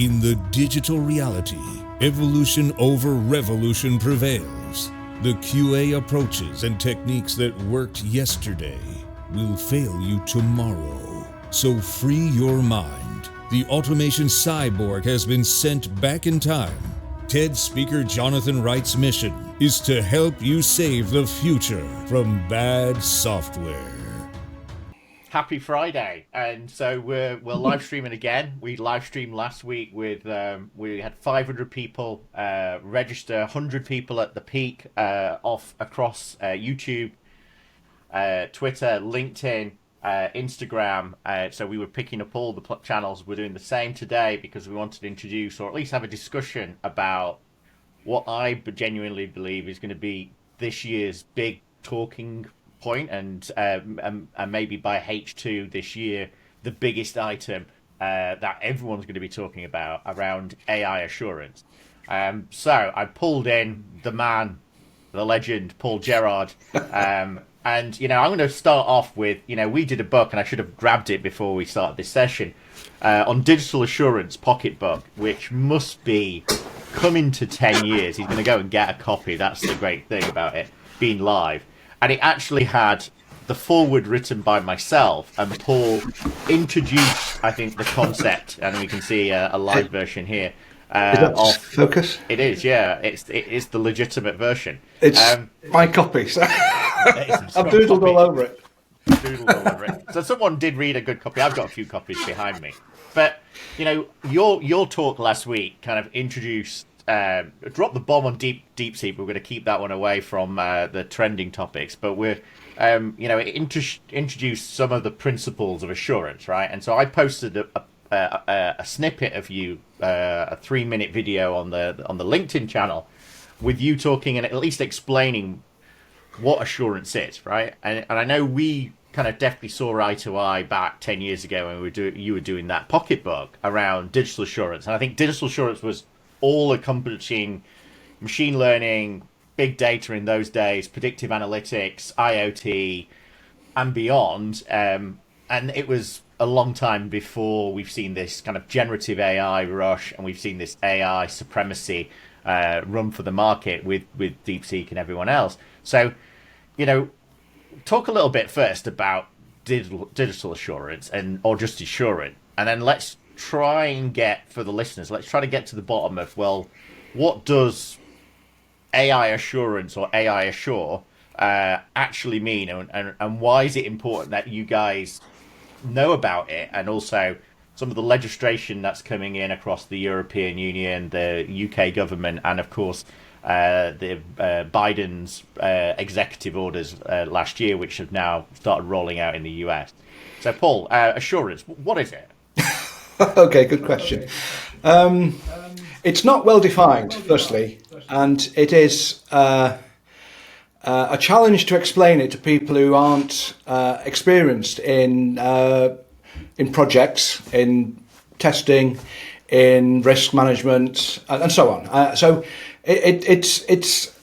In the digital reality, evolution over revolution prevails. The QA approaches and techniques that worked yesterday will fail you tomorrow. So free your mind. The automation cyborg has been sent back in time. TED speaker Jonathan Wright's mission is to help you save the future from bad software. Happy Friday, and so we're live streaming again. We live streamed last week with we had 500 people register, 100 people at the peak off across YouTube, Twitter, LinkedIn, Instagram. So we were picking up all the channels. We're doing the same today because we wanted to introduce, or at least have a discussion about what I genuinely believe is going to be this year's big talking point, and maybe by H2 this year, the biggest item that everyone's going to be talking about around AI assurance. So I pulled in the man, the legend, Paul Gerard. And, you know, I'm going to start off with, you know, we did a book, and I should have grabbed it before we started this session, on digital assurance pocketbook, which must be coming to 10 years. He's going to go and get a copy. That's the great thing about it being live. And it actually had the foreword written by myself, and Paul introduced, I think, the concept, and we can see a live version here. Is that focus? It is, yeah. It is the legitimate version. It's my copy, so I've doodled all over it. So someone did read a good copy. I've got a few copies behind me. But, you know, your talk last week kind of introduced, dropped the bomb on DeepSeek. We're going to keep that one away from the trending topics. But we're, you know, it introduced some of the principles of assurance, right? And so I posted a snippet of you, a 3-minute video on the LinkedIn channel, with you talking and at least explaining what assurance is, right? And I know we kind of definitely saw eye to eye back 10 years ago when you were doing that pocketbook around digital assurance. And I think digital assurance was all encompassing machine learning, big data in those days, predictive analytics, IoT, and beyond. And it was a long time before we've seen this kind of generative AI rush, and we've seen this AI supremacy run for the market with DeepSeek and everyone else. So, you know, talk a little bit first about digital assurance, or just assurance, and then let's try and get, for the listeners, let's try to get to the bottom of, well, what does AI assurance or AI assure actually mean, and why is it important that you guys know about it, and also some of the legislation that's coming in across the European Union, the UK government, and of course the Biden's executive orders last year, which have now started rolling out in the US. So Paul, assurance, what is it? Okay, good question. It's not well defined, firstly, and it is a challenge to explain it to people who aren't experienced in projects, in testing, in risk management, and so on. So it's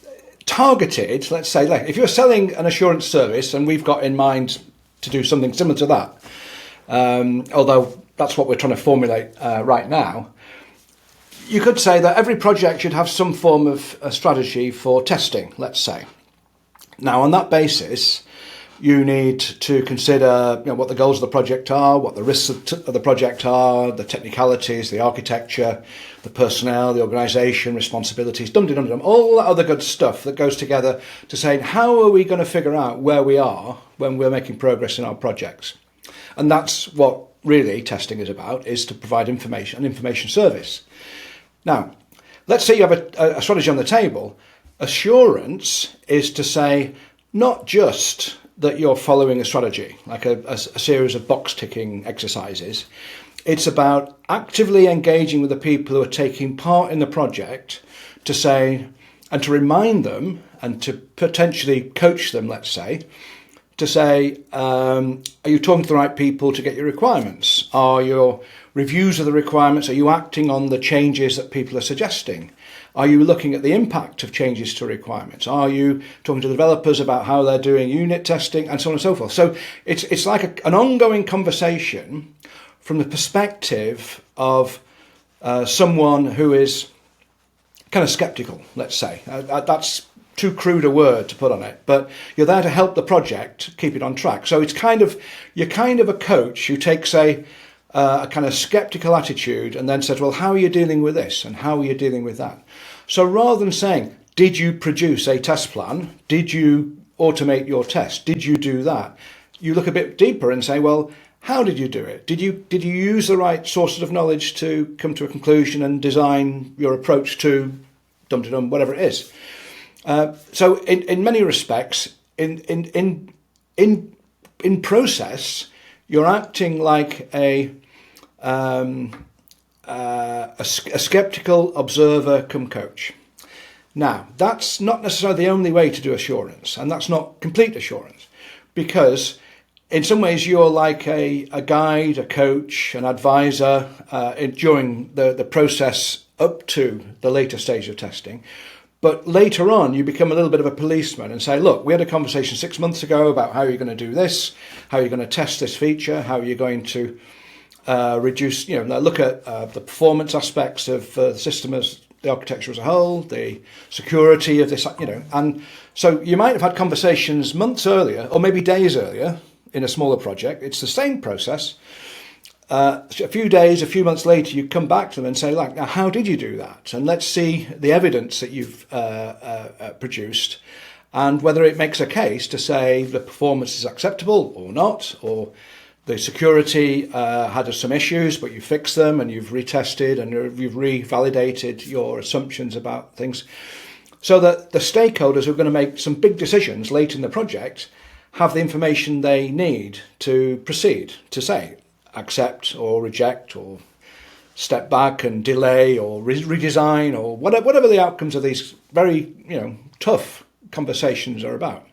targeted. Let's say, like, if you're selling an assurance service, and we've got in mind to do something similar to that, although that's what we're trying to formulate right now. You could say that every project should have some form of a strategy for testing, let's say. Now, on that basis, you need to consider, you know, what the goals of the project are, what the risks of the project are, the technicalities, the architecture, the personnel, the organisation, responsibilities, all that other good stuff that goes together to say, how are we going to figure out where we are when we're making progress in our projects? And that's what really testing is about, is to provide information, an information service. Now, let's say you have a strategy on the table. Assurance is to say, not just that you're following a strategy, like a series of box-ticking exercises. It's about actively engaging with the people who are taking part in the project to say, and to remind them, and to potentially coach them, let's say, to say, are you talking to the right people to get your requirements? Are your reviews of the requirements, are you acting on the changes that people are suggesting? Are you looking at the impact of changes to requirements? Are you talking to the developers about how they're doing unit testing, and so on and so forth? So it's like an ongoing conversation from the perspective of someone who is kind of skeptical, let's say. That's too crude a word to put on it, but you're there to help the project keep it on track. So it's you're kind of a coach who takes a kind of skeptical attitude and then says, well, how are you dealing with this and how are you dealing with that? So rather than saying, did you produce a test plan? Did you automate your test? Did you do that? You look a bit deeper and say, well, how did you do it? Did you use the right sources of knowledge to come to a conclusion and design your approach to dum-de-dum, whatever it is? So in many respects, in process, you're acting like a skeptical observer come coach. Now, that's not necessarily the only way to do assurance, and that's not complete assurance, because in some ways you're like a guide, a coach, an advisor during the process up to the later stage of testing. But later on, you become a little bit of a policeman and say, look, we had a conversation 6 months ago about how you're going to do this, how you're going to test this feature, how you're going to reduce, look at the performance aspects of the system as the architecture as a whole, the security of this, And so you might have had conversations months earlier, or maybe days earlier in a smaller project. It's the same process. A few days, a few months later, you come back to them and say, like, now, how did you do that? And let's see the evidence that you've produced and whether it makes a case to say the performance is acceptable or not, or the security had some issues, but you fixed them and you've retested and you've revalidated your assumptions about things. So that the stakeholders who are going to make some big decisions late in the project have the information they need to proceed, to say, accept or reject or step back and delay or redesign or whatever the outcomes of these very tough conversations are about.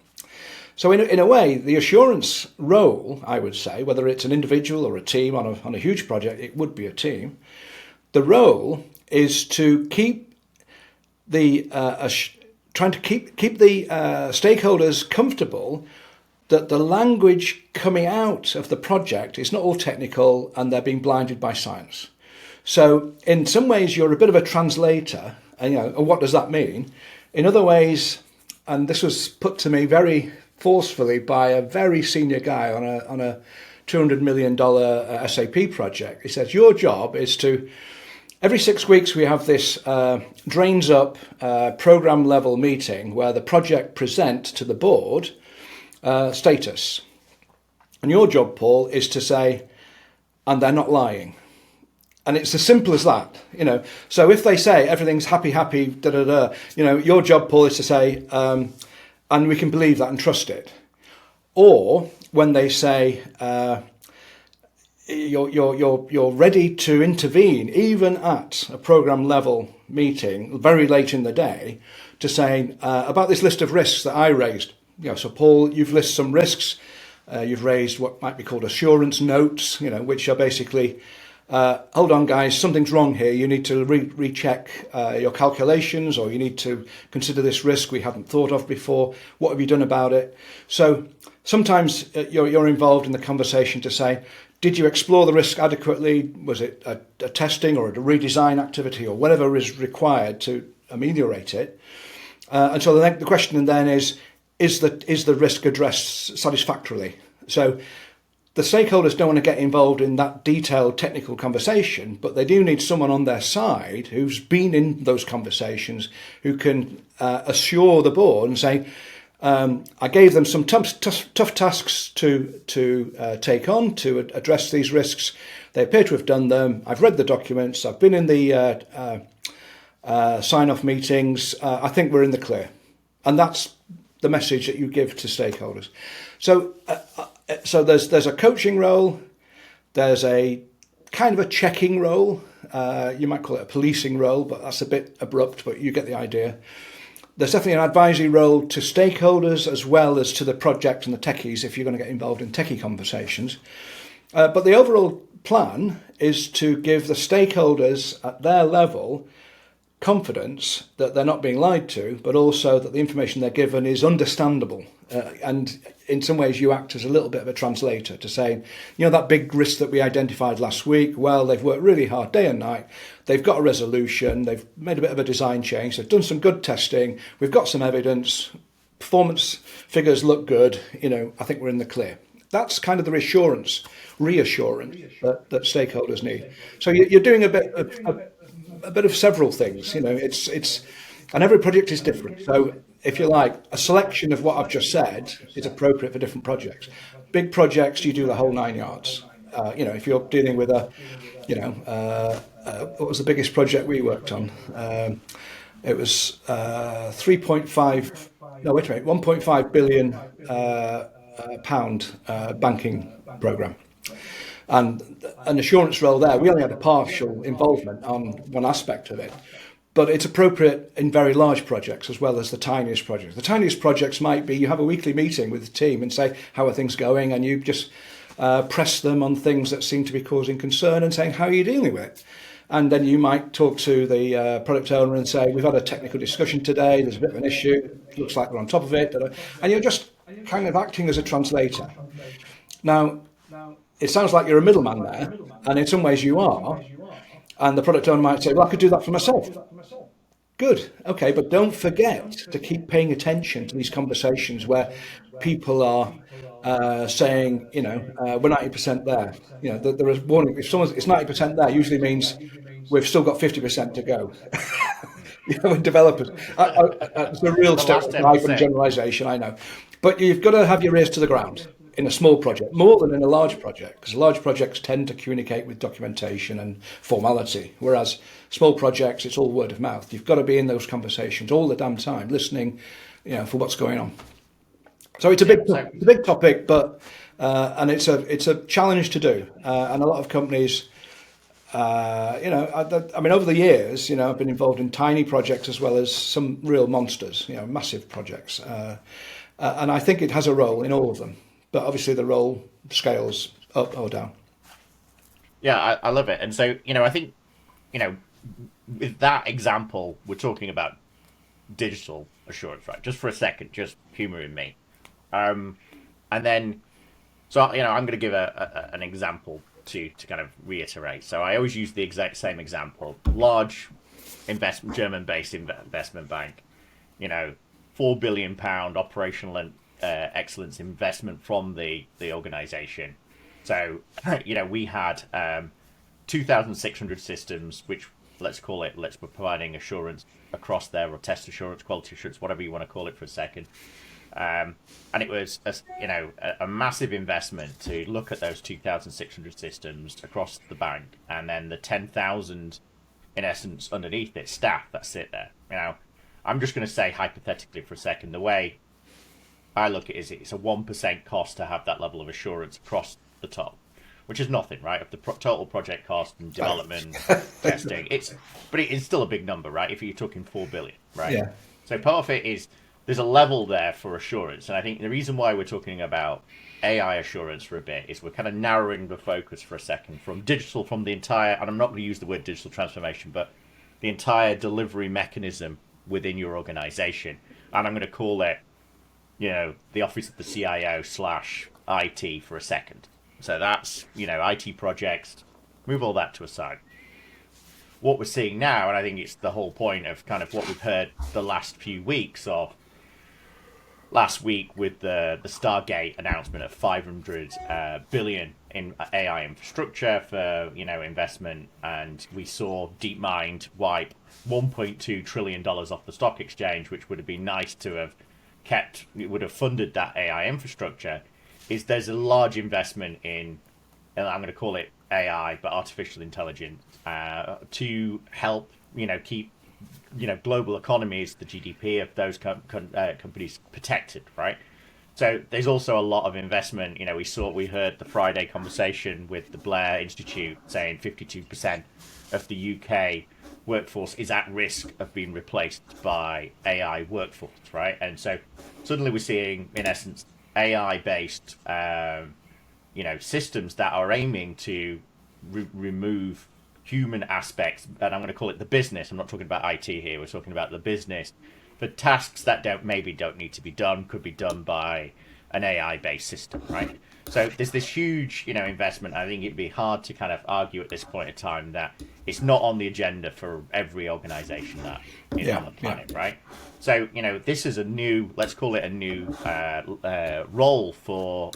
So in a way, the assurance role, I would say, whether it's an individual or a team on a huge project, it would be a team. The role is to keep the trying to keep the stakeholders comfortable that the language coming out of the project is not all technical and they're being blinded by science. So in some ways, you're a bit of a translator. And what does that mean? In other ways, and this was put to me very forcefully by a very senior guy on a $200 million SAP project. He says, your job is to, every 6 weeks we have this drains up program level meeting where the project presents to the board status. And your job, Paul, is to say, and they're not lying. And it's as simple as that, So if they say everything's happy, your job, Paul, is to say, and we can believe that and trust it. Or when they say you're ready to intervene, even at a program level meeting, very late in the day, to say about this list of risks that I raised. So Paul, you've listed some risks. You've raised what might be called assurance notes, which are basically, hold on, guys, something's wrong here. You need to recheck your calculations, or you need to consider this risk we hadn't thought of before. What have you done about it? So sometimes you're involved in the conversation to say, did you explore the risk adequately? Was it a testing or a redesign activity or whatever is required to ameliorate it? And so the question then is the risk addressed satisfactorily? So the stakeholders don't want to get involved in that detailed technical conversation, but they do need someone on their side who's been in those conversations, who can assure the board and say, I gave them some tough tasks to take on to address these risks. They appear to have done them. I've read the documents. I've been in the sign-off meetings. I think we're in the clear. And that's the message that you give to stakeholders. So there's a coaching role, there's a kind of a checking role, you might call it a policing role, but that's a bit abrupt, but you get the idea. There's definitely an advisory role to stakeholders as well as to the project and the techies if you're going to get involved in techie conversations. But the overall plan is to give the stakeholders at their level confidence that they're not being lied to, but also that the information they're given is understandable. And in some ways, you act as a little bit of a translator to say, that big risk that we identified last week, well, they've worked really hard day and night. They've got a resolution. They've made a bit of a design change. They've done some good testing. We've got some evidence. Performance figures look good. I think we're in the clear. That's kind of the reassurance that stakeholders need. So you're doing a bit of several things. And every project is different. So if you like, a selection of what I've just said is appropriate for different projects. Big projects, you do the whole 9 yards. If you're dealing with what was the biggest project we worked on? It was 1.5 billion pound banking program. And an assurance role there, we only had a partial involvement on one aspect of it. But it's appropriate in very large projects as well as the tiniest projects. The tiniest projects might be you have a weekly meeting with the team and say, how are things going? And you just press them on things that seem to be causing concern and saying, how are you dealing with it? And then you might talk to the product owner and say, we've had a technical discussion today, there's a bit of an issue, it looks like we're on top of it. And you're just kind of acting as a translator. Now, it sounds like you're a middleman there, and in some ways you are. And the product owner might say, well, I could do that for myself. Good, okay, but don't forget to keep paying attention to these conversations where people are saying, we're 90% there. There is warning. If it's 90% there, usually means we've still got 50% to go. With developers, it's a real stereotype and generalisation, I know, but you've got to have your ears to the ground in a small project more than in a large project, because large projects tend to communicate with documentation and formality, whereas small projects, it's all word of mouth. You've got to be in those conversations all the damn time, listening, for what's going on. So it's a big topic, but and it's a challenge to do, and a lot of companies, over the years, I've been involved in tiny projects as well as some real monsters, massive projects, and I think it has a role in all of them. But obviously the role scales up or down. Yeah, I love it. And so, I think, with that example, we're talking about digital assurance, right? Just for a second, just humouring me. And then, so, I'm going to give an example to kind of reiterate. So I always use the exact same example. Large German-based investment bank, £4 billion operational and excellence investment from the organisation. So, we had 2,600 systems, which we're providing assurance across there, or test assurance, quality assurance, whatever you want to call it for a second. And it was a massive investment to look at those 2,600 systems across the bank, and then the 10,000, in essence, underneath it, staff that sit there. I'm just going to say hypothetically for a second, the way I look at it is it's a 1% cost to have that level of assurance across the top, which is nothing, right? Of the total project cost and development, testing, but it's still a big number, right? If you're talking 4 billion, right? Yeah. So part of it is there's a level there for assurance, and I think the reason why we're talking about AI assurance for a bit is we're kind of narrowing the focus for a second from the entire, and I'm not going to use the word digital transformation, but the entire delivery mechanism within your organization, and I'm going to call it, the office of the CIO / IT for a second. So that's, IT projects, move all that to a side. What we're seeing now, and I think it's the whole point of kind of what we've heard the last few weeks of, last week with the Stargate announcement of 500 billion in AI infrastructure for, investment, and we saw DeepMind wipe $1.2 trillion off the stock exchange, which would have been nice to have it would have funded that AI infrastructure. There's a large investment in, and I'm going to call it AI, but artificial intelligence, to help, keep, global economies, the GDP of those companies protected, right? So there's also a lot of investment. We heard the Friday conversation with the Blair Institute saying 52% of the UK workforce is at risk of being replaced by AI workforce, right? And so suddenly we're seeing, in essence, AI-based, systems that are aiming to remove human aspects, and I'm going to call it the business. I'm not talking about IT here. We're talking about the business for tasks that don't need to be done, could be done by an AI-based system, right? So there's this huge, investment. I think it'd be hard to kind of argue at this point in time that it's not on the agenda for every organization that is on the planet, right? So, this is a new, let's call it a new role for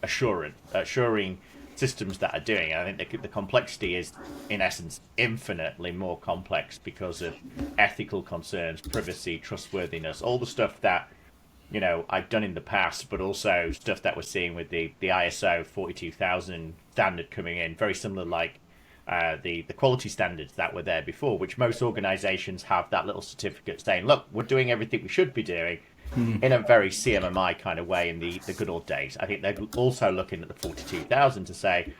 assuring systems that are doing. And I think the complexity is, in essence, infinitely more complex because of ethical concerns, privacy, trustworthiness, all the stuff that I've done in the past, but also stuff that we're seeing with the ISO 42000 standard coming in, very similar like the quality standards that were there before, which most organizations have that little certificate saying, look, we're doing everything we should be doing in a very CMMI kind of way in the good old days. I think they're also looking at the 42000 to say,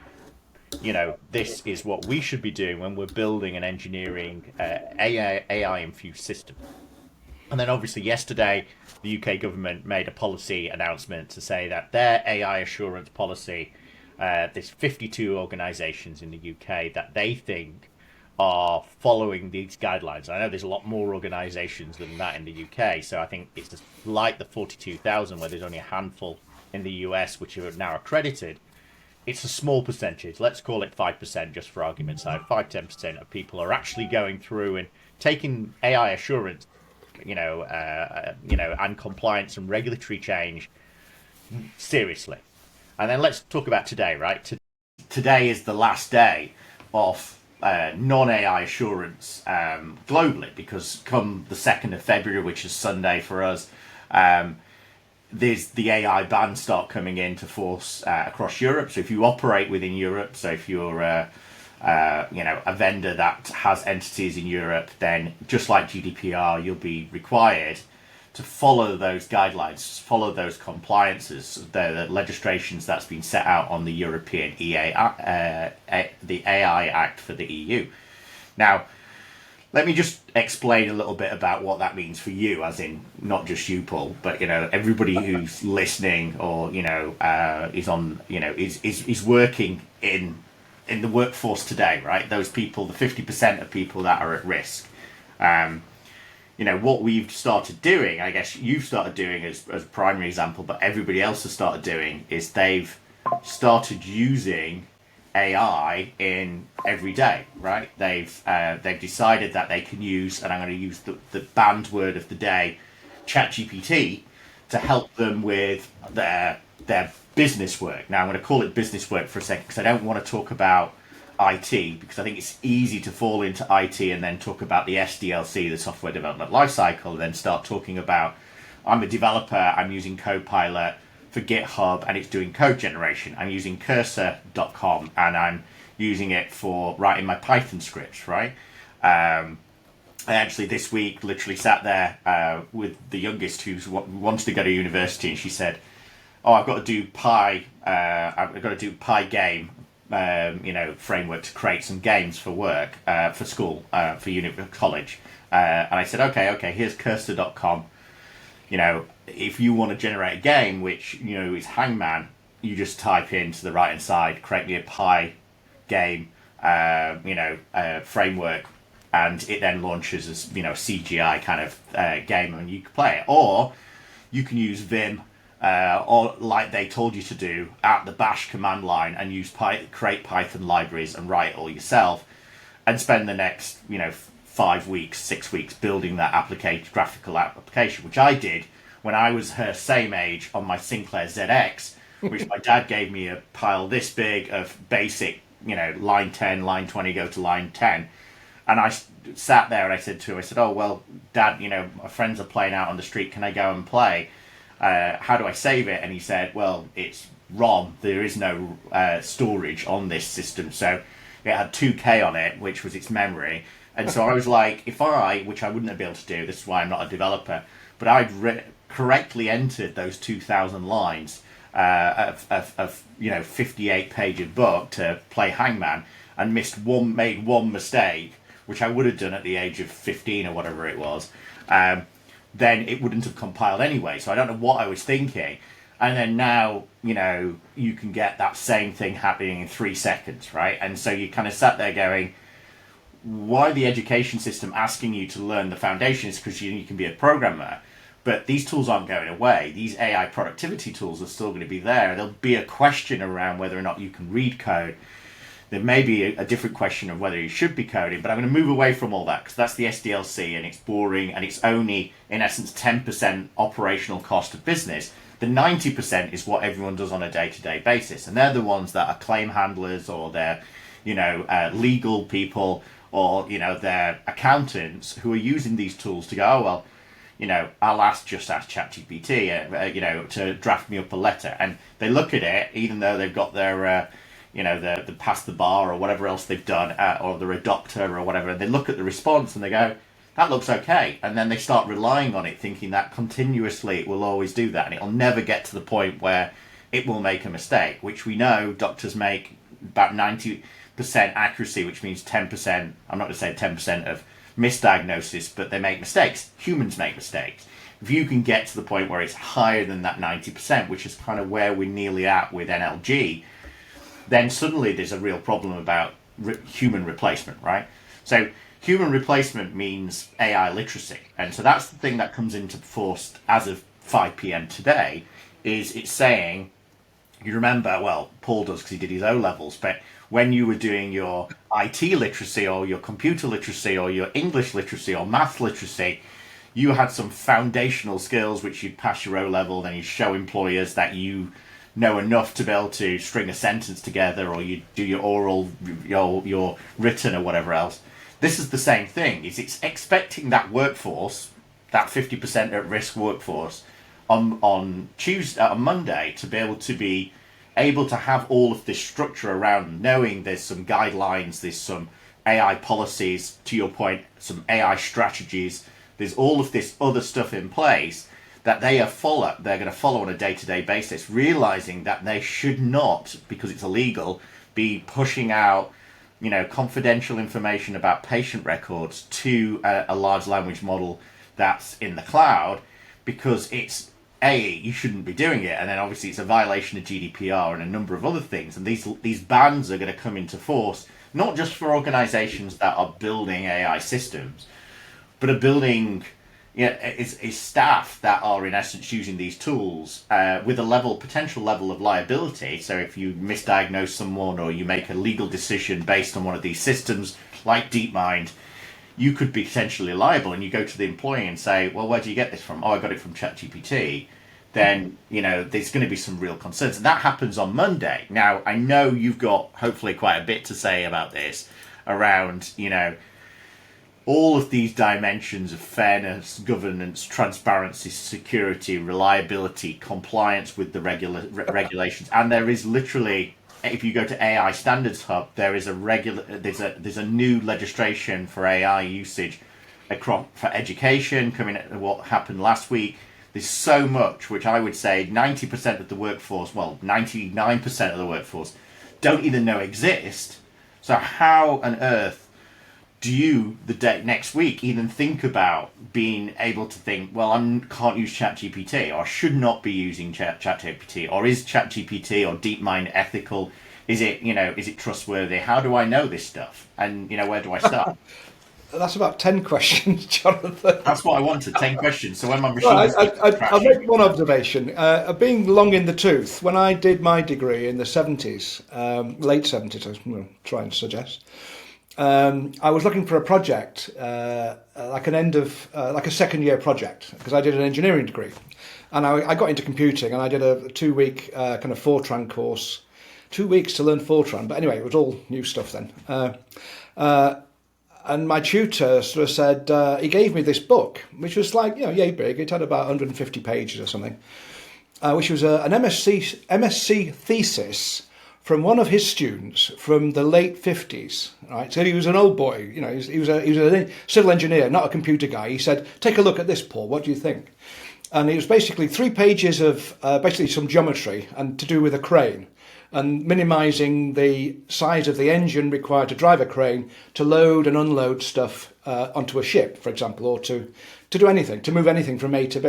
this is what we should be doing when we're building and engineering AI-infused system. And then obviously yesterday, the UK government made a policy announcement to say that their AI assurance policy, there's 52 organisations in the UK that they think are following these guidelines. I know there's a lot more organisations than that in the UK, so I think it's just like the 42,000 where there's only a handful in the US which are now accredited. It's a small percentage, let's call it 5% just for argument's sake. 5-10% of people are actually going through and taking AI assurance and compliance and regulatory change seriously. And then let's talk about today, right? Today is the last day of non-AI assurance globally, because come the 2nd of February, which is Sunday for us, there's the AI bans start coming into force across Europe. So if you operate within Europe, so if you're a vendor that has entities in Europe, then just like GDPR, you'll be required to follow those guidelines, follow those compliances, the legislations that's been set out on the European the AI Act for the EU. Now, let me just explain a little bit about what that means for you, as in not just you, Paul, but everybody who's listening or is on is working in the workforce today, right? Those people, the 50% of people that are at risk. What we've started doing, I guess you've started doing as a primary example, but everybody else has started doing, is they've started using AI in every day, right? They've decided that they can use, and I'm going to use the banned word of the day, ChatGPT, to help them with their business work. Now I'm going to call it business work for a second, because I don't want to talk about IT, because I think it's easy to fall into IT and then talk about the SDLC, the software development lifecycle, and then start talking about, I'm a developer, I'm using Copilot for GitHub and it's doing code generation. I'm using cursor.com and I'm using it for writing my Python scripts, right? I actually this week literally sat there with the youngest who wants to go to university, and she said, oh, I've got to do Pygame framework to create some games for work, for school, for college. And I said, okay, here's cursor.com. If you want to generate a game, which, is Hangman, you just type into the right-hand side, create me a Pygame, framework, and it then launches as, a CGI kind of game, and you can play it. Or you can use Vim, or like they told you to do at the bash command line, and create Python libraries and write it all yourself, and spend the next 5 weeks, 6 weeks building that graphical application, which I did when I was her same age on my Sinclair ZX, which my dad gave me a pile this big of basic, line 10, line 20, go to line 10. And I sat there and I said to her, oh, well, Dad, my friends are playing out on the street. Can I go and play? How do I save it? And he said, well, it's ROM. There is no storage on this system. So it had 2K on it, which was its memory. And so I was like, which I wouldn't have been able to do, this is why I'm not a developer, but I'd correctly entered those 2,000 lines of 58-page book to play Hangman, and made one mistake, which I would have done at the age of 15 or whatever it was, then it wouldn't have compiled anyway. So I don't know what I was thinking. And then now, you can get that same thing happening in 3 seconds, right? And so you kind of sat there going, why the education system asking you to learn the foundations because you can be a programmer. But these tools aren't going away. These AI productivity tools are still going to be there. There'll be a question around whether or not you can read code. There may be a different question of whether you should be coding, but I'm going to move away from all that because that's the SDLC and it's boring and it's only, in essence, 10% operational cost of business. The 90% is what everyone does on a day-to-day basis. And they're the ones that are claim handlers or they're, legal people or, they're accountants who are using these tools to go, oh, well, I'll just ask ChatGPT, to draft me up a letter. And they look at it, even though they've got their, the pass the bar or whatever else they've done, or they're a doctor or whatever, and they look at the response and they go, that looks okay. And then they start relying on it, thinking that continuously it will always do that. And it'll never get to the point where it will make a mistake, which we know doctors make about 90% accuracy, which means 10%, I'm not going to say 10% of misdiagnosis, but they make mistakes. Humans make mistakes. If you can get to the point where it's higher than that 90%, which is kind of where we're nearly at with NLG, then suddenly there's a real problem about human replacement, right? So human replacement means AI literacy. And so that's the thing that comes into force as of 5 p.m. today, is it's saying, you remember, well, Paul does because he did his O-levels, but when you were doing your IT literacy or your computer literacy or your English literacy or math literacy, you had some foundational skills which you'd pass your O-level, then you show employers that you know enough to be able to string a sentence together, or you do your oral, your written or whatever else. This is the same thing. It's expecting that workforce, that 50% at risk workforce, on Tuesday, on Monday, to be able to have all of this structure around knowing there's some guidelines, there's some AI policies, to your point, some AI strategies, there's all of this other stuff in place that they're going to follow on a day-to-day basis, realizing that they should not, because it's illegal, be pushing out, confidential information about patient records to a large language model that's in the cloud, because it's you shouldn't be doing it, and then obviously it's a violation of GDPR and a number of other things, and these bans are going to come into force not just for organizations that are building AI systems, but are building is staff that are in essence using these tools with a potential level of liability. So if you misdiagnose someone or you make a legal decision based on one of these systems like DeepMind, you could be potentially liable, and you go to the employee and say, well, where do you get this from? Oh, I got it from ChatGPT. Then, there's going to be some real concerns. And that happens on Monday. Now, I know you've got hopefully quite a bit to say about this around, all of these dimensions of fairness, governance, transparency, security, reliability, compliance with the regulations. And there is literally, if you go to AI Standards Hub, there is there's a new legislation for AI usage for education coming at what happened last week. There's so much, which I would say 90% of the workforce, well, 99% of the workforce don't even know exist. So how on earth do you, next week, even think about being able to think, well, I can't use ChatGPT, or I should not be using ChatGPT, or is ChatGPT or DeepMind ethical? Is it trustworthy? How do I know this stuff? And, where do I start? That's about 10 questions, Jonathan. That's what I wanted, 10 questions. So when my machine... I'll make one observation. Being long in the tooth, when I did my degree in the 70s, late 70s, I'm going to try and suggest, I was looking for a project, like a second year project, because I did an engineering degree. And I got into computing, and I did a 2-week kind of Fortran course, 2 weeks to learn Fortran. But anyway, it was all new stuff then. And my tutor sort of said, he gave me this book, which was like, yay big. It had about 150 pages or something, which was an MSc thesis from one of his students from the late 50s, right? So he was an old boy, he was a civil engineer, not a computer guy. He said, take a look at this, Paul, what do you think? And it was basically 3 pages of basically some geometry and to do with a crane, and minimising the size of the engine required to drive a crane to load and unload stuff onto a ship, for example, or to do anything, to move anything from A to B.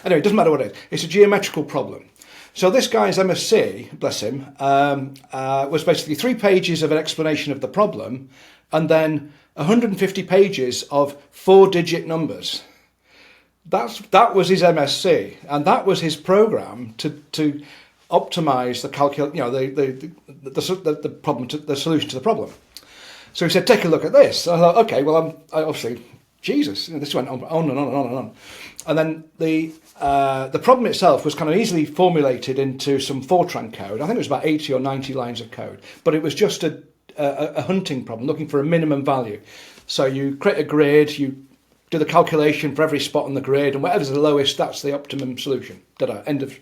Anyway, it doesn't matter what it is. It's a geometrical problem. So this guy's MSc, bless him, was basically 3 pages of an explanation of the problem, and then 150 pages of 4-digit numbers. That was his MSc, and that was his program to optimize the the problem, the solution to the problem. So he said, take a look at this. I thought, okay, well, obviously, Jesus, this went on and on and on and on. And then the problem itself was kind of easily formulated into some Fortran code. I think it was about 80 or 90 lines of code, but it was just a hunting problem, looking for a minimum value. So you create a grid, you do the calculation for every spot on the grid, and whatever's the lowest, that's the optimum solution. End of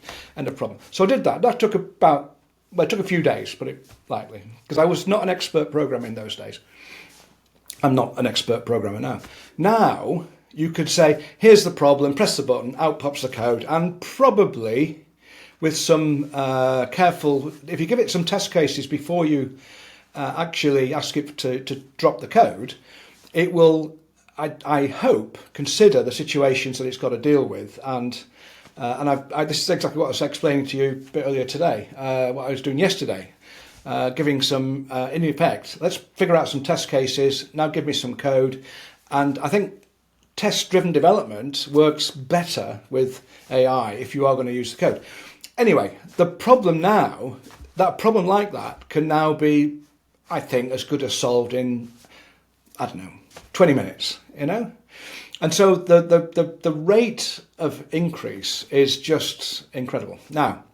problem. So I did that. That took it took a few days, put it lightly, because I was not an expert programmer in those days. I'm not an expert programmer now. Now, you could say, here's the problem, press the button, out pops the code, and probably with some careful, if you give it some test cases before you actually ask it to drop the code, it will, I hope, consider the situations that it's got to deal with. And this is exactly what I was explaining to you a bit earlier today, what I was doing yesterday, giving some, in effect, let's figure out some test cases, now give me some code. And I think test-driven development works better with AI if you are going to use the code. Anyway, the problem now, that problem like that can now be, I think, as good as solved in, 20 minutes, And so the rate of increase is just incredible. Now,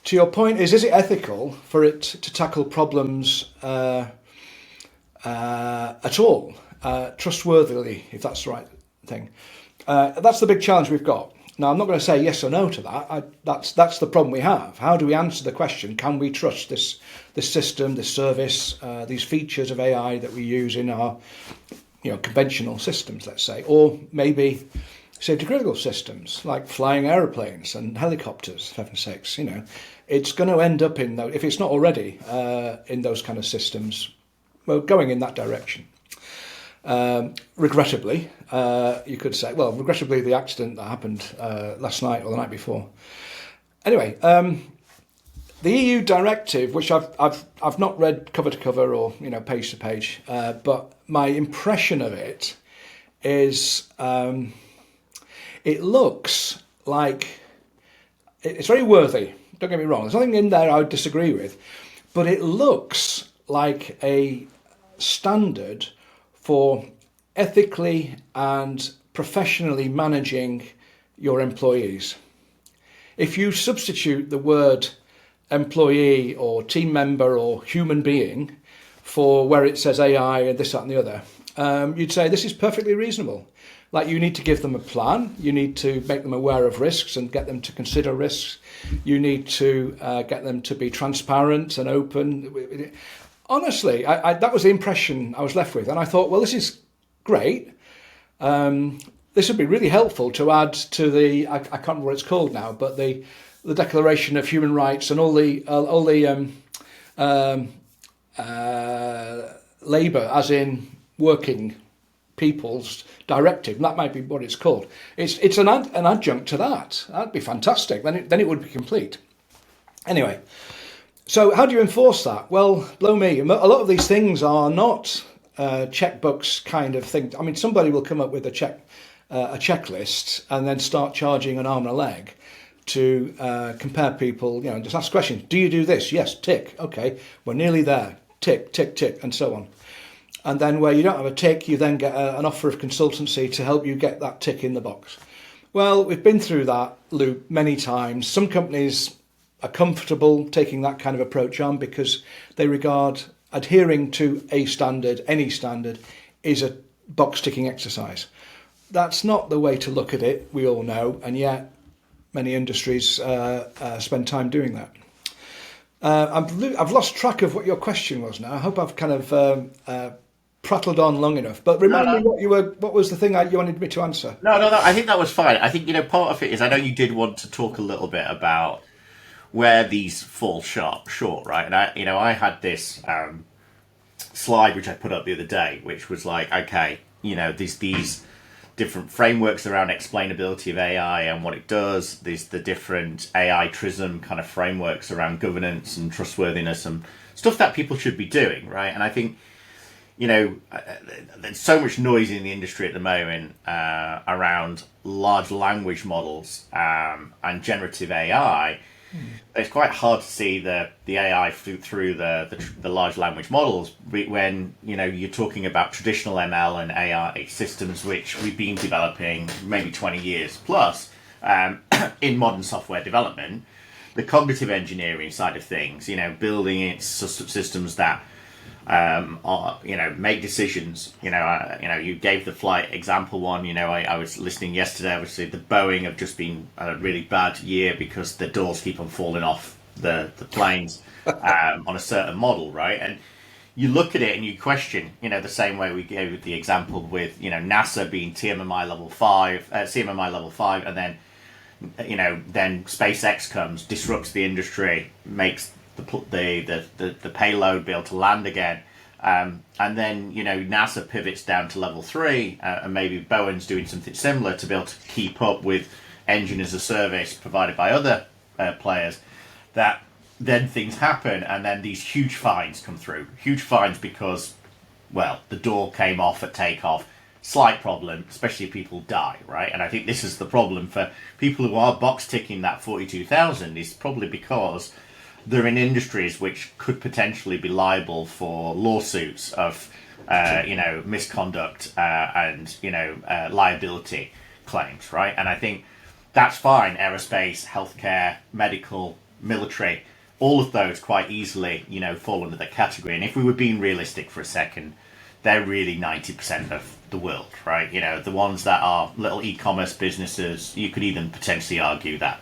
to your point, is it ethical for it to tackle problems at all, trustworthily, if that's the right thing? That's the big challenge we've got. Now, I'm not going to say yes or no to that. That's the problem we have. How do we answer the question, can we trust this system, this service, these features of AI that we use in our conventional systems, let's say, or maybe safety-critical systems like flying aeroplanes and helicopters, for heaven's sakes. It's going to end up in those, if it's not already in those kind of systems, well, going in that direction. Regrettably, you could say, well, regrettably, the accident that happened last night or the night before. Anyway, the EU directive, which I've not read cover to cover or page to page, but my impression of it is it looks like it's very worthy. Don't get me wrong. There's nothing in there I would disagree with, but it looks like a standard for ethically and professionally managing your employees. If you substitute the word employee or team member or human being for where it says AI and this, that and the other, you'd say this is perfectly reasonable. Like, you need to give them a plan, you need to make them aware of risks and get them to consider risks, you need to get them to be transparent and open. Honestly, that was the impression I was left with, and I thought, well, this is great. This would be really helpful to add to the, I can't remember what it's called now, but the Declaration of Human Rights and all the labour, as in working people's directive. That might be what it's called. It's an adjunct to that. That'd be fantastic. Then it would be complete. Anyway, so how do you enforce that? Well, blow me. A lot of these things are not checkbooks kind of thing. I mean, somebody will come up with a checklist and then start charging an arm and a leg to compare people, just ask questions. Do you do this? Yes, tick. Okay, we're nearly there. Tick, tick, tick, and so on. And then where you don't have a tick, you then get an offer of consultancy to help you get that tick in the box. Well, we've been through that loop many times. Some companies are comfortable taking that kind of approach on because they regard adhering to a standard, any standard, is a box-ticking exercise. That's not the way to look at it, we all know, and yet many industries spend time doing that. I've lost track of what your question was now. I hope I've kind of prattled on long enough. But remind me what was the thing you wanted me to answer? No. I think that was fine. I think part of it is I know you did want to talk a little bit about where these fall short, right? And I had this slide which I put up the other day, which was like, okay, these different frameworks around explainability of AI and what it does. There's the different AI TRISM kind of frameworks around governance and trustworthiness and stuff that people should be doing, right? And I think, there's so much noise in the industry at the moment around large language models and generative AI. It's quite hard to see the AI through the large language models when you're talking about traditional ML and AI systems which we've been developing maybe 20 years plus in modern software development. The cognitive engineering side of things, building its systems that make decisions. You gave the flight example one. I was listening yesterday. Obviously, the Boeing have just been a really bad year because the doors keep on falling off the planes on a certain model, right? And you look at it and you question, the same way we gave the example with NASA being CMMI level 5, and then then SpaceX comes, disrupts the industry, makes the payload be able to land again, and then NASA pivots down to level 3, and maybe Boeing's doing something similar to be able to keep up with engine as a service provided by other players. That then things happen, and then these huge fines come through. Huge fines because, well, the door came off at takeoff. Slight problem, especially if people die, right? And I think this is the problem for people who are box ticking that 42,000 is probably because they're in industries which could potentially be liable for lawsuits of, misconduct and liability claims, right? And I think that's fine. Aerospace, healthcare, medical, military, all of those quite easily, fall under the category. And if we were being realistic for a second, they're really 90% of the world, right? The ones that are little e-commerce businesses, you could even potentially argue that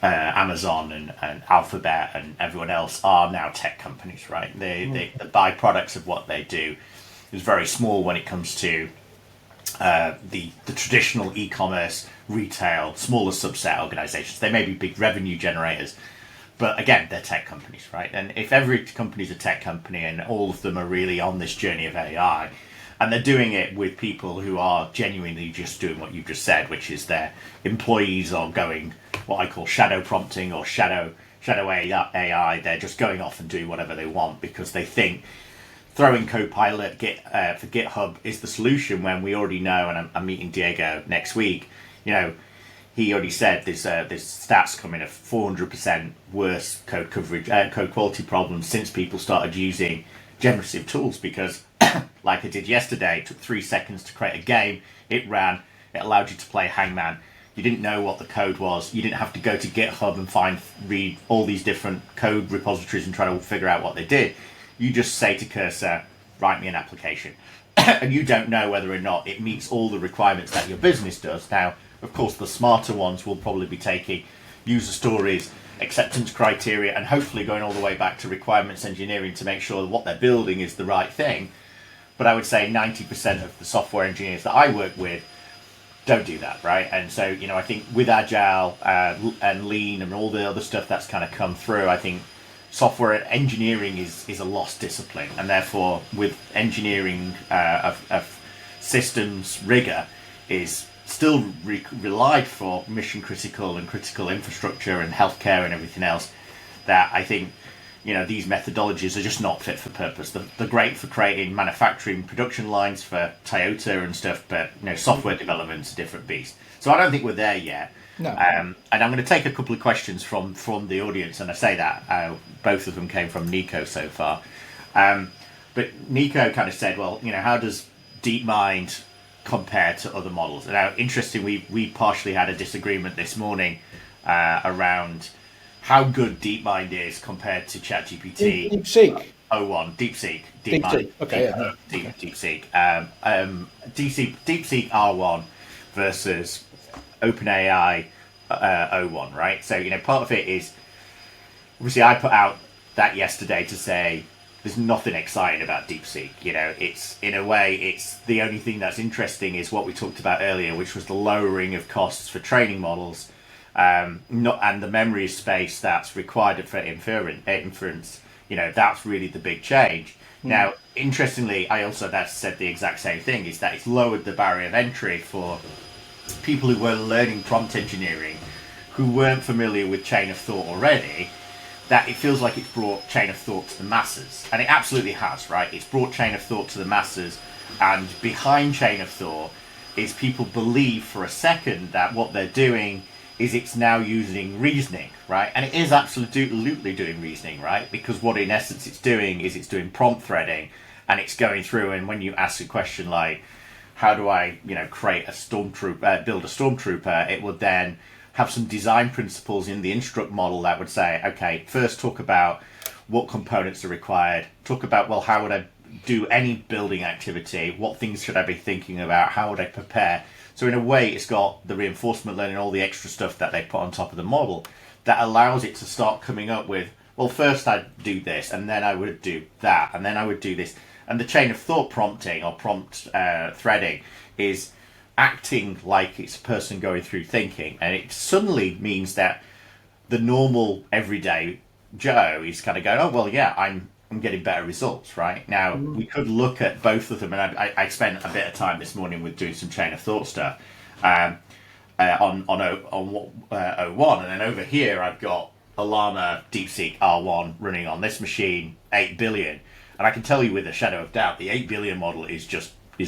Amazon and Alphabet and everyone else are now tech companies, right? The byproducts of what they do is very small when it comes to the traditional e-commerce, retail, smaller subset organizations. They may be big revenue generators, but again, they're tech companies, right? And if every company's a tech company and all of them are really on this journey of AI, and they're doing it with people who are genuinely just doing what you just said, which is their employees are going what I call shadow prompting or shadow AI. They're just going off and doing whatever they want because they think throwing Copilot for GitHub is the solution, when we already know, and I'm meeting Diego next week, he already said there's stats coming of 400% worse code coverage, code quality problems since people started using generative tools because, like I did yesterday, it took 3 seconds to create a game. It ran. It allowed you to play Hangman. You didn't know what the code was. You didn't have to go to GitHub and read all these different code repositories and try to figure out what they did. You just say to Cursor, write me an application. And you don't know whether or not it meets all the requirements that your business does. Now, of course, the smarter ones will probably be taking user stories, acceptance criteria, and hopefully going all the way back to requirements engineering to make sure that what they're building is the right thing. But I would say 90% of the software engineers that I work with don't do that, right? And so, I think with Agile and Lean and all the other stuff that's kind of come through, I think software engineering is a lost discipline. And therefore, with engineering of systems rigor is still relied for mission critical and critical infrastructure and healthcare and everything else, that I think these methodologies are just not fit for purpose. They're great for creating manufacturing production lines for Toyota and stuff, but software development's a different beast. So I don't think we're there yet. No. And I'm going to take a couple of questions from the audience, and I say that both of them came from Nico so far. But Nico kind of said, well, how does DeepMind compare to other models? Now, interesting, we partially had a disagreement this morning around how good DeepMind is compared to ChatGPT. DeepSeek. DeepSeek. DeepSeek. Okay, yeah. DeepSeek. DeepSeek R1 versus OpenAI O1, right? So, part of it is, obviously I put out that yesterday to say there's nothing exciting about DeepSeek. It's, in a way, it's the only thing that's interesting is what we talked about earlier, which was the lowering of costs for training models, and the memory space that's required for inference. That's really the big change. Now, interestingly, I also said the exact same thing, is that it's lowered the barrier of entry for people who were learning prompt engineering, who weren't familiar with chain of thought already, that it feels like it's brought chain of thought to the masses. And it absolutely has, right? It's brought chain of thought to the masses, and behind chain of thought is people believe for a second that what they're doing is it's now using reasoning, right? And it is absolutely doing reasoning, right? Because what in essence it's doing is it's doing prompt threading, and it's going through, and when you ask a question like, how do I, create a stormtrooper, build a stormtrooper, it would then have some design principles in the instruct model that would say, okay, first talk about what components are required, talk about, well, how would I do any building activity, what things should I be thinking about, how would I prepare. So in a way, it's got the reinforcement learning, all the extra stuff that they put on top of the model that allows it to start coming up with, well, first I'd do this, and then I would do that, and then I would do this. And the chain of thought prompting or prompt threading is acting like it's a person going through thinking. And it suddenly means that the normal everyday Joe is kind of going, oh, well, yeah, I'm getting better results, right? Now, we could look at both of them, and I spent a bit of time this morning with doing some chain of thought stuff on O1, and then over here I've got Allana DeepSeek R1 running on this machine, 8 billion, and I can tell you with a shadow of doubt, the 8 billion model is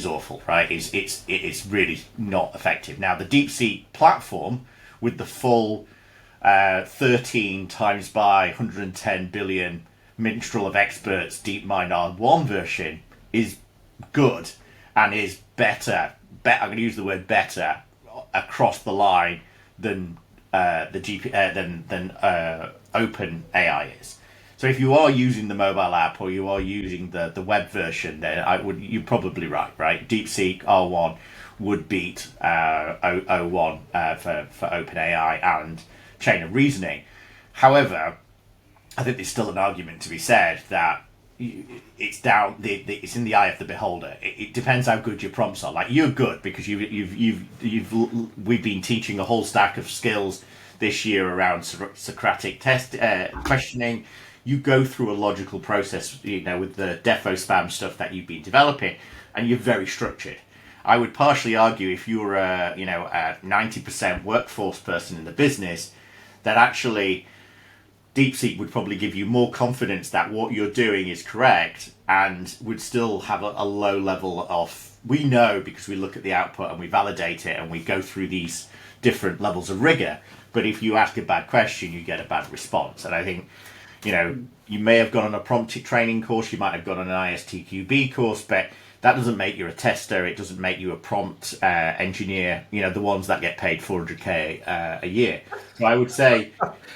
awful, right? It's really not effective. Now, the DeepSeek platform with the full 13 times by 110 billion Minstrel of Experts DeepMind R1 version is good and is better. I'm going to use the word better across the line than Open AI is. So if you are using the mobile app or you are using the web version, then you're probably right? DeepSeek R1 would beat O1 for OpenAI and chain of reasoning. However, I think there's still an argument to be said that it's down. It's in the eye of the beholder. It depends how good your prompts are. Like, you're good because we've been teaching a whole stack of skills this year around Socratic test questioning. You go through a logical process, with the defo spam stuff that you've been developing, and you're very structured. I would partially argue if you were a 90% workforce person in the business, that actually DeepSeek would probably give you more confidence that what you're doing is correct, and would still have a low level of, we know because we look at the output and we validate it and we go through these different levels of rigor. But if you ask a bad question, you get a bad response. And I think, you may have gone on a prompt training course, you might have gone on an ISTQB course, but that doesn't make you a tester. It doesn't make you a prompt engineer, the ones that get paid 400k a year. So I would say,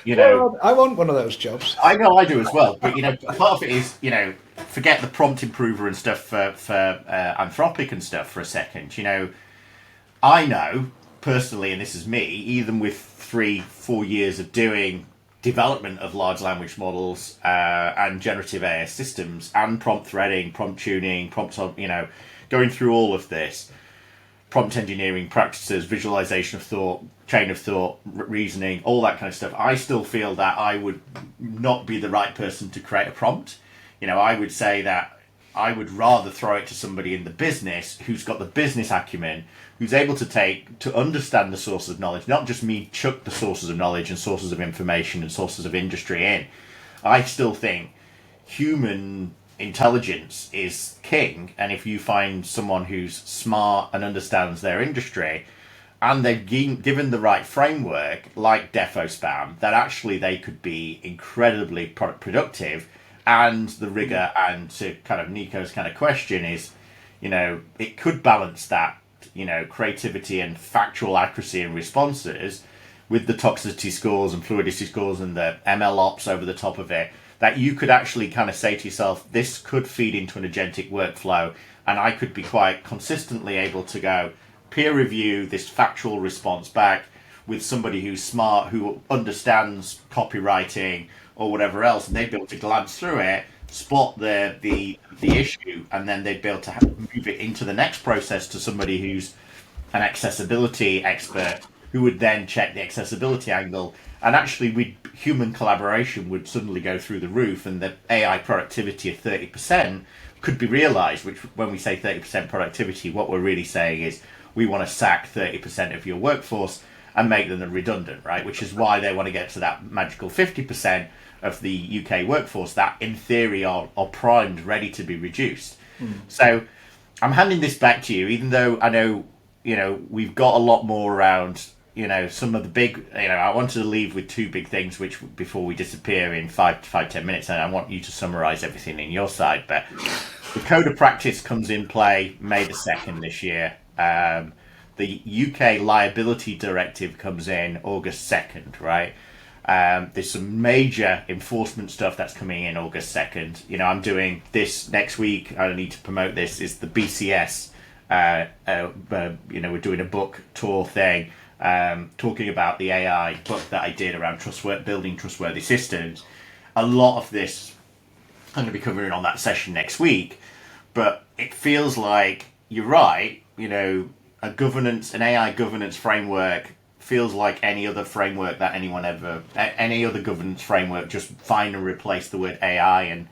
Well, I want one of those jobs. I know I do as well. But, part of it is, forget the prompt improver and stuff for Anthropic and stuff for a second. I know personally, and this is me, even with 3-4 years of doing development of large language models and generative AI systems and prompt threading, prompt tuning, going through all of this, prompt engineering practices, visualization of thought, chain of thought, reasoning, all that kind of stuff, I still feel that I would not be the right person to create a prompt. I would say that I would rather throw it to somebody in the business who's got the business acumen, who's able to understand the sources of knowledge, not just me chuck the sources of knowledge and sources of information and sources of industry in. I still think human intelligence is king, and if you find someone who's smart and understands their industry, and they've given the right framework, like DefoSpam, that actually they could be incredibly productive. And the rigor, and to kind of Nico's kind of question is, it could balance that, creativity and factual accuracy in responses with the toxicity scores and fluidity scores and the ML ops over the top of it, that you could actually kind of say to yourself, this could feed into an agentic workflow, and I could be quite consistently able to go peer review this factual response back with somebody who's smart, who understands copywriting or whatever else, and they'd be able to glance through it, spot the issue, and then they'd be able to move it into the next process to somebody who's an accessibility expert, who would then check the accessibility angle, and actually human collaboration would suddenly go through the roof, and the AI productivity of 30% could be realized, which when we say 30% productivity, what we're really saying is we want to sack 30% of your workforce and make them redundant, right? Which is why they want to get to that magical 50% of the UK workforce that, in theory, are primed, ready to be reduced. So I'm handing this back to you, even though I know, we've got a lot more around, some of the big, I wanted to leave with two big things, which before we disappear in 10 minutes, and I want you to summarize everything in your side. But the Code of Practice comes in play May the 2nd this year. The UK Liability Directive comes in August 2nd, right? There's some major enforcement stuff that's coming in August 2nd. I'm doing this next week. I need to promote this. Is the BCS. We're doing a book tour thing, talking about the AI book that I did around building trustworthy systems. A lot of this I'm going to be covering on that session next week, but it feels like you're right. An AI governance framework feels like any other framework that any other governance framework, just find and replace the word AI. And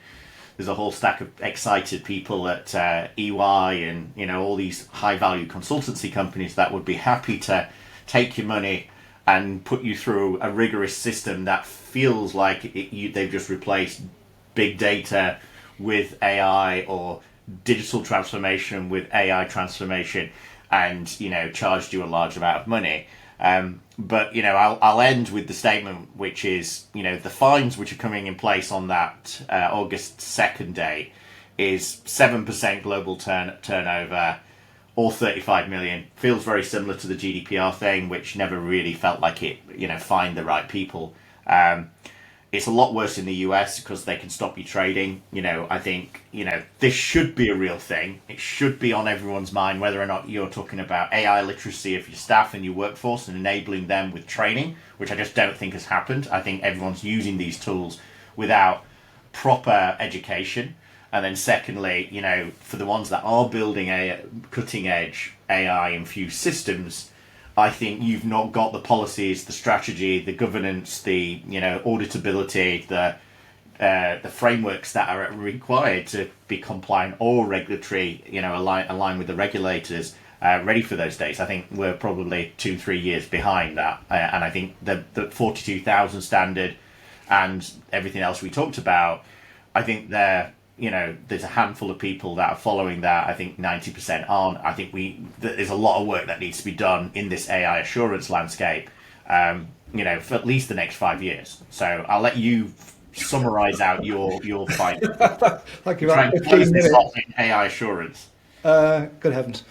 there's a whole stack of excited people at EY and, all these high value consultancy companies that would be happy to take your money and put you through a rigorous system that feels like they've just replaced big data with AI, or digital transformation with AI transformation, and, charged you a large amount of money. But I'll end with the statement, which is, the fines which are coming in place on that August 2nd day is 7% global turnover, or 35 million. Feels very similar to the GDPR thing, which never really felt like it, fined the right people. It's a lot worse in the US because they can stop you trading. I think, this should be a real thing. It should be on everyone's mind, whether or not you're talking about AI literacy of your staff and your workforce and enabling them with training, which I just don't think has happened. I think everyone's using these tools without proper education. And then secondly, for the ones that are building cutting edge AI infused systems, I think you've not got the policies, the strategy, the governance, the auditability, the frameworks that are required to be compliant or regulatory, align with the regulators, ready for those days. I think we're probably 2-3 years behind that, and I think the 42,000 standard and everything else we talked about, I think there's a handful of people that are following that. I think 90% aren't. I think there's a lot of work that needs to be done in this AI assurance landscape, for at least the next 5 years. So I'll let you summarize out your fight. Thank you. Try and close this off in AI assurance. Good heavens.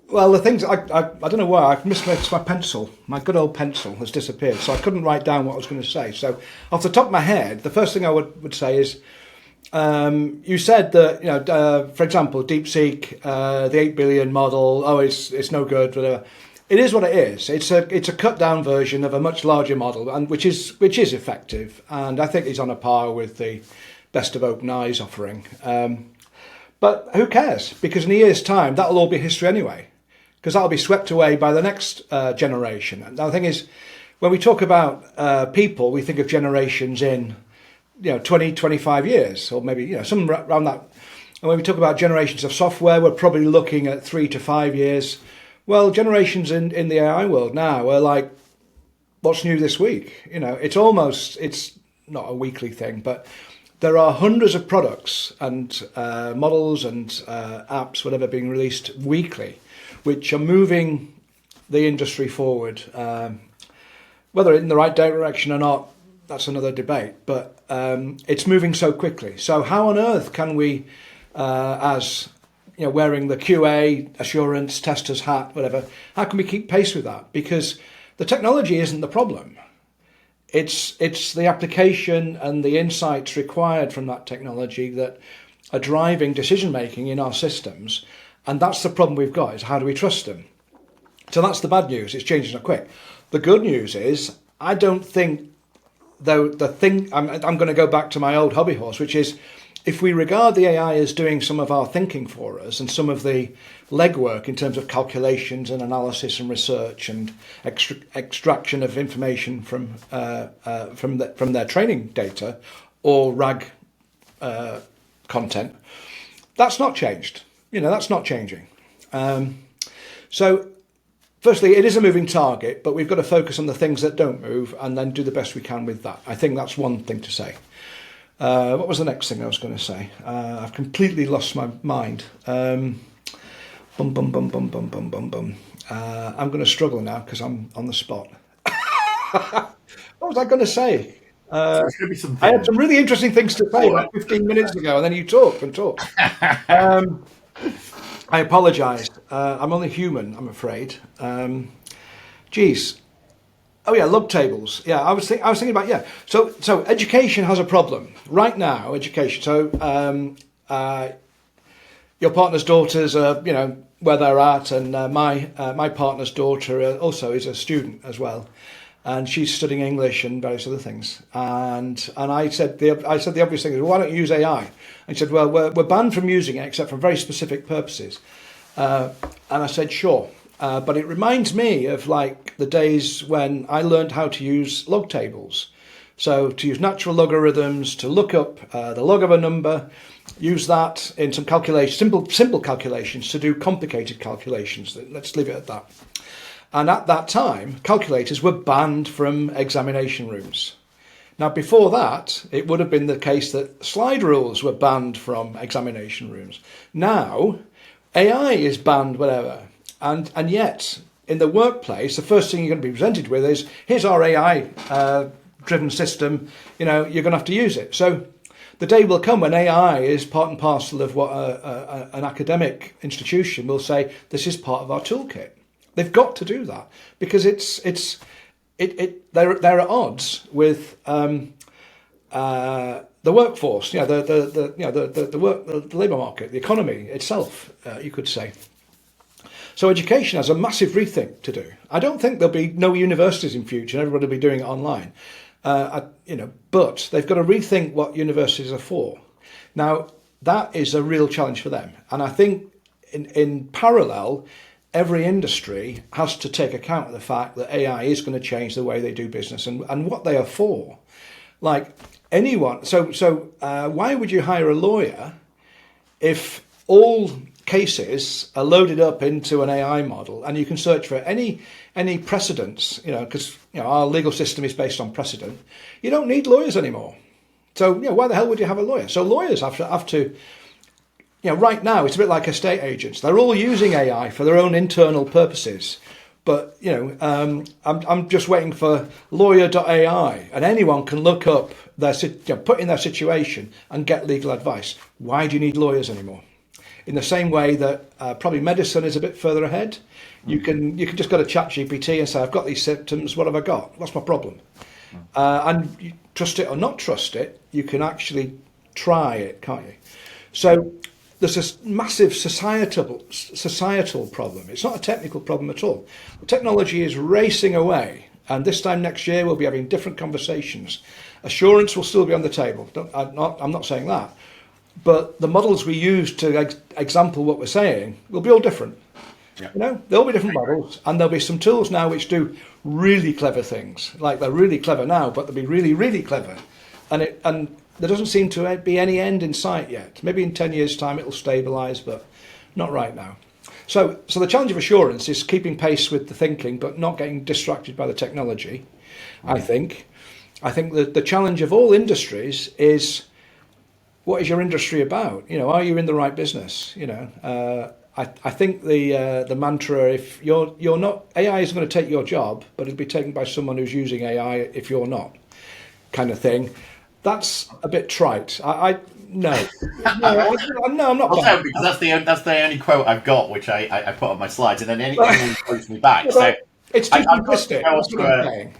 Well, the things I don't know why I've misplaced my pencil. My good old pencil has disappeared, so I couldn't write down what I was going to say. So off the top of my head, the first thing I would say is, you said that, for example, DeepSeek, the 8 billion model, it's no good, whatever. It is what it is. It's a cut down version of a much larger model, and which is effective. And I think it's on a par with the best of OpenAI's offering. But who cares? Because in a year's time, that'll all be history anyway, because that'll be swept away by the next generation. And the thing is, when we talk about people, we think of generations in 20, 25 years, or maybe, some around that. And when we talk about generations of software, we're probably looking at 3 to 5 years. Well, generations in the AI world now are like, what's new this week? It's not a weekly thing, but there are hundreds of products and models and apps, whatever, being released weekly, which are moving the industry forward. Whether in the right direction or not, that's another debate, but it's moving so quickly. So how on earth can we, wearing the QA assurance tester's hat, whatever, how can we keep pace with that? Because the technology isn't the problem. It's the application and the insights required from that technology that are driving decision making in our systems, and that's the problem we've got: is how do we trust them? So that's the bad news. It's changing so quick. The good news is, I don't think. Though I'm going to go back to my old hobby horse, which is, if we regard the AI as doing some of our thinking for us and some of the legwork in terms of calculations and analysis and research and extraction of information from their training data or RAG content, that's not changed. That's not changing. So firstly, it is a moving target, but we've got to focus on the things that don't move and then do the best we can with that. I think that's one thing to say. What was the next thing I was going to say? I've completely lost my mind. I'm going to struggle now because I'm on the spot. What was I going to say? There's going to be some I had some really interesting things to say about 15 minutes ago, and then you talk and talk. I apologise. I'm only human, I'm afraid. Geez. Oh yeah, log tables. Yeah, I was thinking about, yeah. So education has a problem right now. Education. So your partner's daughters are, where they're at, and my partner's daughter also is a student as well, and she's studying English and various other things. And I said the obvious thing is, well, why don't you use AI? And he said, well, we're banned from using it except for very specific purposes. And I said, sure. But it reminds me of like the days when I learned how to use log tables. So to use natural logarithms, to look up the log of a number, use that in some calculations, simple calculations, to do complicated calculations. Let's leave it at that. And at that time, calculators were banned from examination rooms. Now, before that, it would have been the case that slide rules were banned from examination rooms. Now, AI is banned, whatever. And yet, in the workplace, the first thing you're going to be presented with is, here's our AI-driven system, you're going to have to use it. So the day will come when AI is part and parcel of what an academic institution will say, this is part of our toolkit. They've got to do that because they're at odds with the workforce, the labour market, the economy itself, you could say. So education has a massive rethink to do. I don't think there'll be no universities in future, and everybody will be doing it online. But they've got to rethink what universities are for. Now, that is a real challenge for them. And I think in parallel, every industry has to take account of the fact that AI is going to change the way they do business and what they are for. Like anyone, so why would you hire a lawyer if all cases are loaded up into an AI model and you can search for any precedents, because our legal system is based on precedent. You don't need lawyers anymore. So why the hell would you have a lawyer? So lawyers have to right now it's a bit like estate agents. They're all using AI for their own internal purposes. But I'm just waiting for lawyer.ai, and anyone can look up put in their situation and get legal advice. Why do you need lawyers anymore? In the same way that probably medicine is a bit further ahead, you can just go to ChatGPT and say, I've got these symptoms, what have I got? What's my problem? And you trust it or not trust it, you can actually try it, can't you? So there's this massive societal problem. It's not a technical problem at all. Technology is racing away, and this time next year we'll be having different conversations. Assurance will still be on the table. I'm not saying that. But the models we use to example what we're saying will be all different. Yeah. There'll be different models, and there'll be some tools now which do really clever things. Like they're really clever now, but they'll be really, really clever. And there doesn't seem to be any end in sight yet. Maybe in 10 years' time it'll stabilise, but not right now. So the challenge of assurance is keeping pace with the thinking, but not getting distracted by the technology. I think that the challenge of all industries is, what is your industry about? Are you in the right business? I think the mantra, if you're not, AI is going to take your job, but it'll be taken by someone who's using AI if you're not, kind of thing. That's a bit trite. No, I'm not. Well, because that's the only quote I've got, which I put on my slides, and then anyone quotes me back. So it's too simplistic.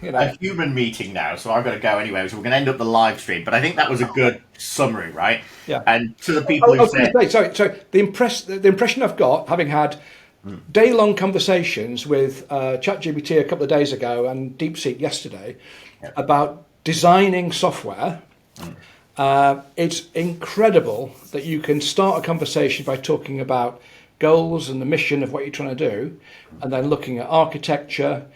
A human meeting now, so I've got to go anyway. So we're going to end up the live stream, but I think that was a good summary, right? Yeah. And to the people who said, sorry, the impression I've got, having had day-long conversations with ChatGPT a couple of days ago and DeepSeek yesterday about designing software. It's incredible that you can start a conversation by talking about goals and the mission of what you're trying to do, and then looking at architecture,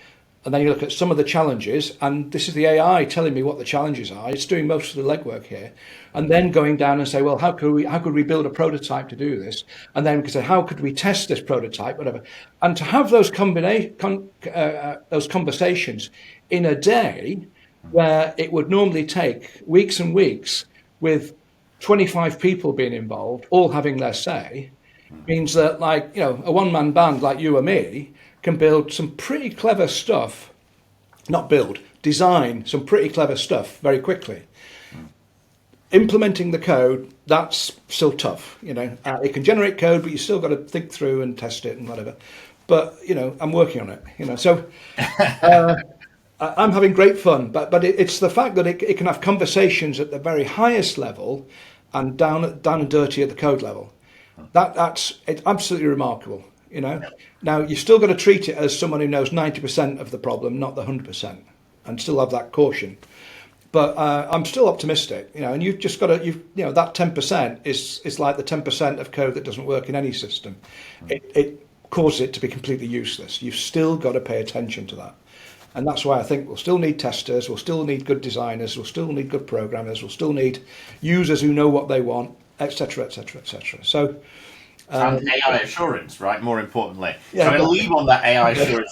And then you look at some of the challenges, and this is the AI telling me what the challenges are. It's doing most of the legwork here, and then going down and say, well, how could we build a prototype to do this? And then we can say, how could we test this prototype, whatever. And to have those those conversations in a day, where it would normally take weeks and weeks, with 25 people being involved, all having their say, means that, like, a one-man band like you or me can build some pretty clever stuff, design some pretty clever stuff very quickly. Implementing the code, that's still tough. It can generate code, but you still got to think through and test it and whatever. But, I'm working on it, so I'm having great fun. But it's the fact that it can have conversations at the very highest level and down and dirty at the code level. It's absolutely remarkable. Now you still got to treat it as someone who knows 90% of the problem, not the 100%, and still have that caution. But I'm still optimistic, and you've just got to, that 10% is like the 10% of code that doesn't work in any system. It causes it to be completely useless. You've still got to pay attention to that. And that's why I think we'll still need testers, we'll still need good designers, we'll still need good programmers, we'll still need users who know what they want, etc., etc., etc. So, and AI assurance, right? More importantly, Yeah, so I'm going to leave on that AI assurance